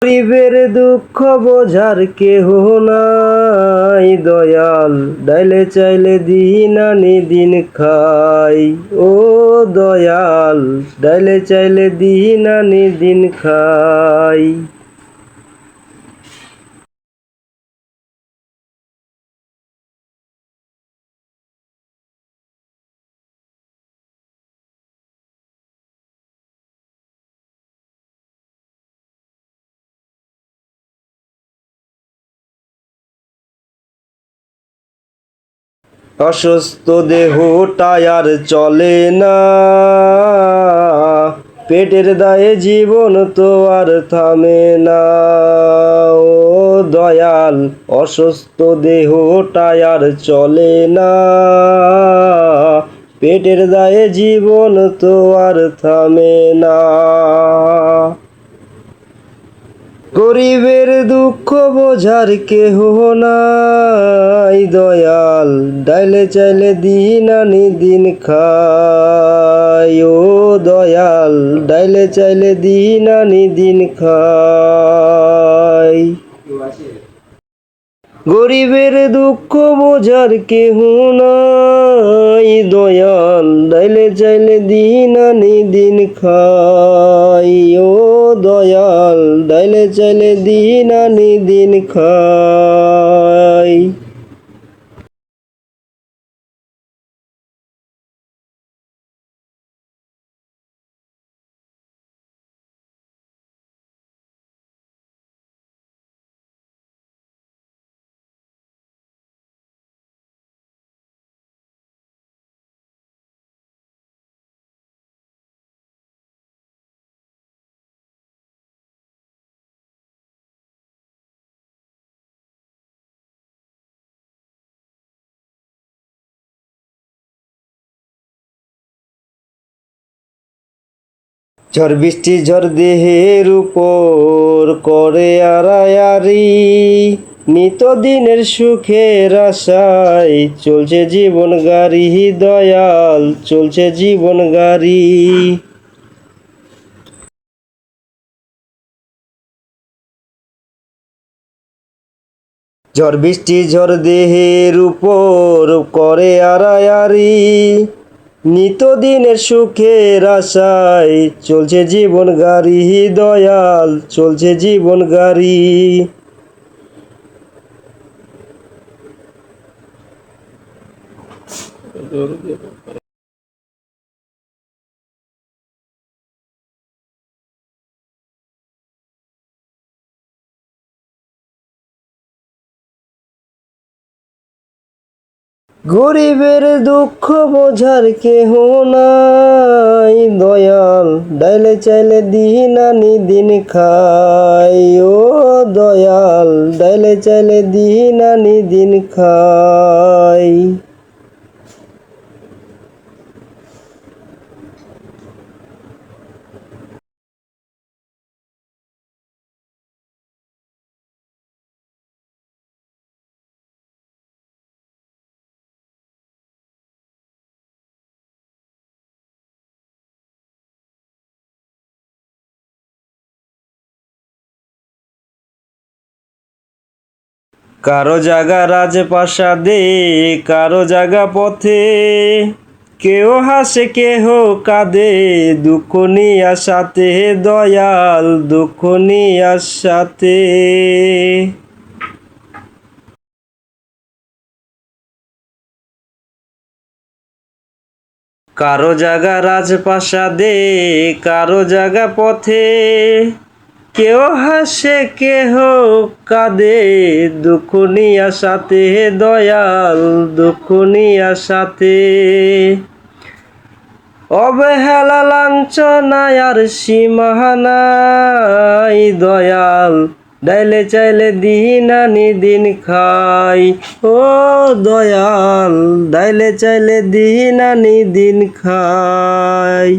গরিবের দুঃখ বোঝার কেহ নাই দয়াল, ডাইলে চাইলে দিন আনি দিন খাই। ও দয়াল, ডাইলে চাইলে দিন আনি দিন খাই। অসুস্থ দেহ টায়ার চলে না, পেটের দায়ে জীবন তো আর থামে না। ও দয়াল, অসুস্থ দেহ টায়ার চলে না, পেটের দায়ে জীবন তো আর থামে না। গরিবের দুঃখ বোঝার কেহ নাই দয়াল, ডাইলে চাইলে দিন আনি দিন খাই। ও দয়াল, ডাইলে চাইলে দিন আনি দিন খাই। গরিবের দুঃখ বোঝার কেহ নাই দয়াল, ডাইলে চাইলে দিন আনি দিন খাই। ও দয়াল, ডাইলে চাইলে দিন আনি দিন খাই। ঝড় বৃষ্টি ঝড় দেহের উপর করে আড়ায়ারি, নিত্যদিনের সুখের আশায় চলছে জীবন গাড়ি দয়াল, চলছে জীবন গাড়ি। ঝড় বৃষ্টি ঝড় দেহের উপর করে আড়ায়ারি, নিত্যদিনের সুখের আশায় চলছে জীবন গাড়ি দয়াল, চলছে জীবন গাড়ি। গরিবের দুঃখ বোঝার কেহ নাই দয়াল, ডাইলে চাইলে দিন আনি দিন খাই। ও দয়াল, ডাইলে চাইলে দিন আনি দিন খাই। কারো জাগা রাজপ্রাসাদে, কারো জাগা পথে, কেউ হাসে কেহ কাঁদে, দুঃখ নিয়া সাথে দয়াল, দুঃখ নিয়া সাথে। কারো জাগা রাজপ্রাসাদে, কারো জাগা পথে, কেউ হাসে কেহ কাঁদে, দুঃখ নিয়া সাথে দয়াল, দুঃখ নিয়া সাথে। অবহেলা লাঞ্ছনায় আর সীমা নাই দয়াল, ডাইলে চাইলে দিন আনি দিন খাই। ও দয়াল, ডাইলে চাইলে দিন আনি দিন খাই।